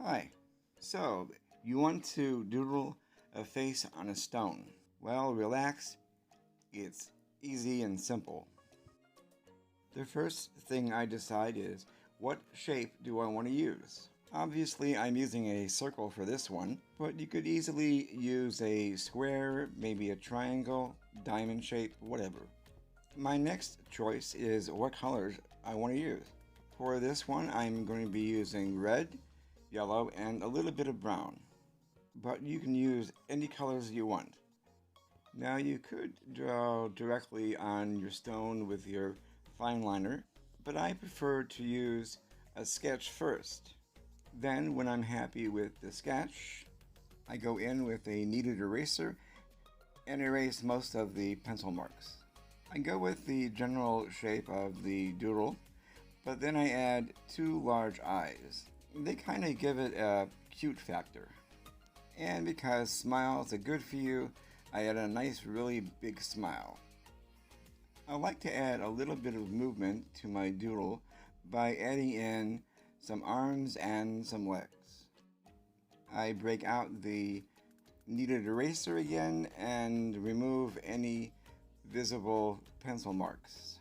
Hi. So, you want to doodle a face on a stone? Well, relax. It's easy and simple. The first thing I decide is, what shape do I want to use? Obviously, I'm using a circle for this one, but you could easily use a square, maybe a triangle, diamond shape, whatever. My next choice is what colors I want to use. For this one, I'm going to be using red, yellow, and a little bit of brown. But you can use any colors you want. Now you could draw directly on your stone with your fineliner, but I prefer to use a sketch first. Then when I'm happy with the sketch, I go in with a kneaded eraser and erase most of the pencil marks. I go with the general shape of the doodle, but then I add two large eyes. They kind of give it a cute factor. And because smiles are good for you, I add a nice really big smile. I like to add a little bit of movement to my doodle by adding in some arms and some legs. I break out the kneaded eraser again and remove any visible pencil marks.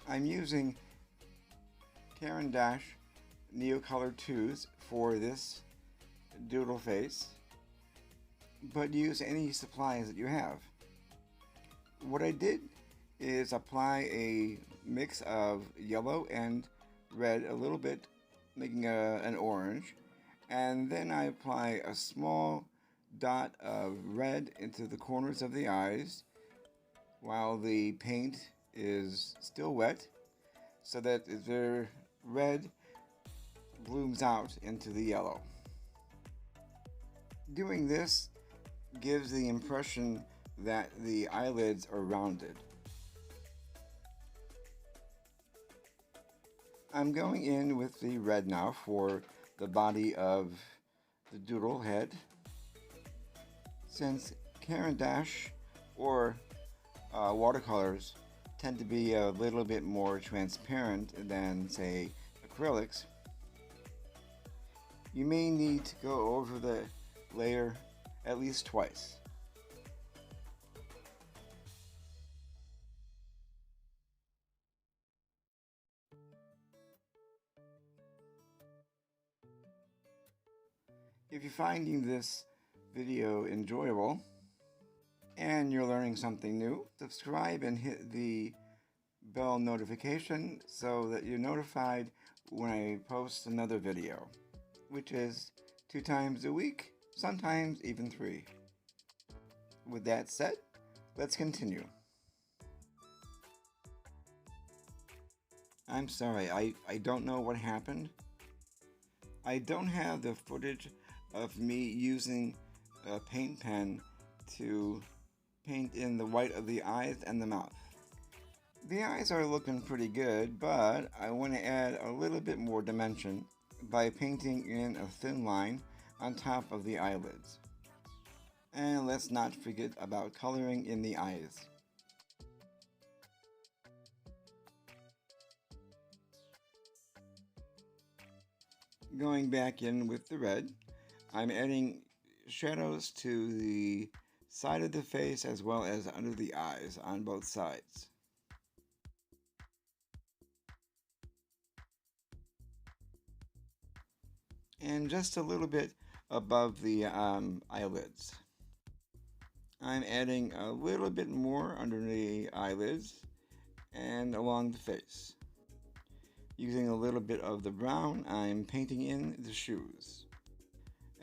I'm using Caran Neocolor IIs for this doodle face, but use any supplies that you have. What I did is apply a mix of yellow and red a little bit, making an orange, and then I apply a small dot of red into the corners of the eyes while the paint is still wet, so that the red blooms out into the yellow. Doing this gives the impression that the eyelids are rounded. I'm going in with the red now for the body of the doodle head. Since Caran or watercolors tend to be a little bit more transparent than, say, acrylics, you may need to go over the layer at least twice. If you're finding this video enjoyable and you're learning something new, subscribe and hit the bell notification so that you're notified when I post another video, which is 2 times a week, sometimes even 3. With that said, let's continue. I'm sorry, I don't know what happened. I don't have the footage of me using a paint pen to paint in the white of the eyes and the mouth. The eyes are looking pretty good, but I want to add a little bit more dimension by painting in a thin line on top of the eyelids. And let's not forget about coloring in the eyes. Going back in with the red, I'm adding shadows to the side of the face as well as under the eyes on both sides. And just a little bit above the eyelids. I'm adding a little bit more under the eyelids and along the face. Using a little bit of the brown, I'm painting in the shoes,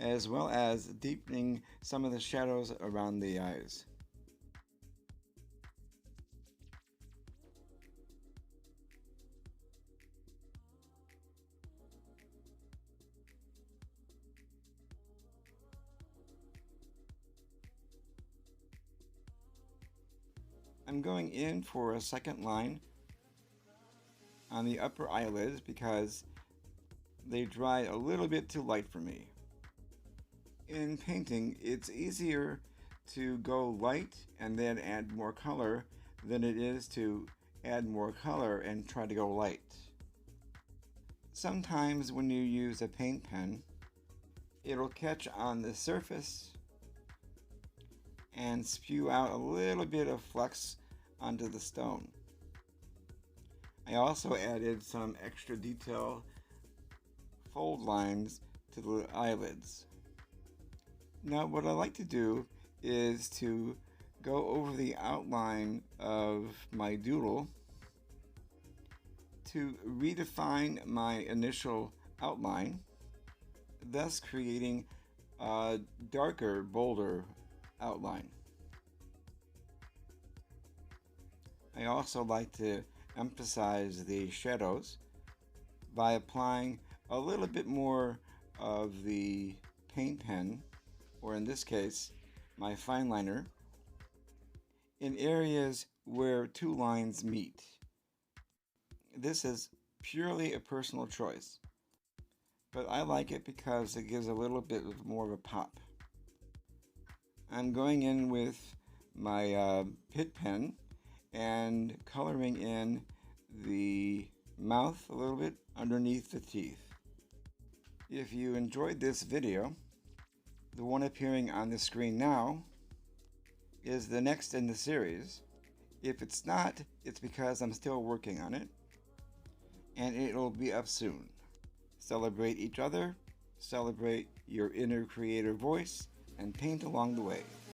as well as deepening some of the shadows around the eyes. I'm going in for a second line on the upper eyelids because they dry a little bit too light for me. In painting, it's easier to go light and then add more color than it is to add more color and try to go light. Sometimes when you use a paint pen, it'll catch on the surface and spew out a little bit of flux onto the stone. I also added some extra detail fold lines to the eyelids. Now what I like to do is to go over the outline of my doodle to redefine my initial outline, thus creating a darker, bolder outline. I also like to emphasize the shadows by applying a little bit more of the paint pen, or in this case, my fineliner, in areas where two lines meet. This is purely a personal choice, but I like it because it gives a little bit more of a pop. I'm going in with my Pitt pen and coloring in the mouth a little bit underneath the teeth. If you enjoyed this video, the one appearing on the screen now is the next in the series. If it's not, it's because I'm still working on it, and it'll be up soon. Celebrate each other, celebrate your inner creator voice, and paint along the way.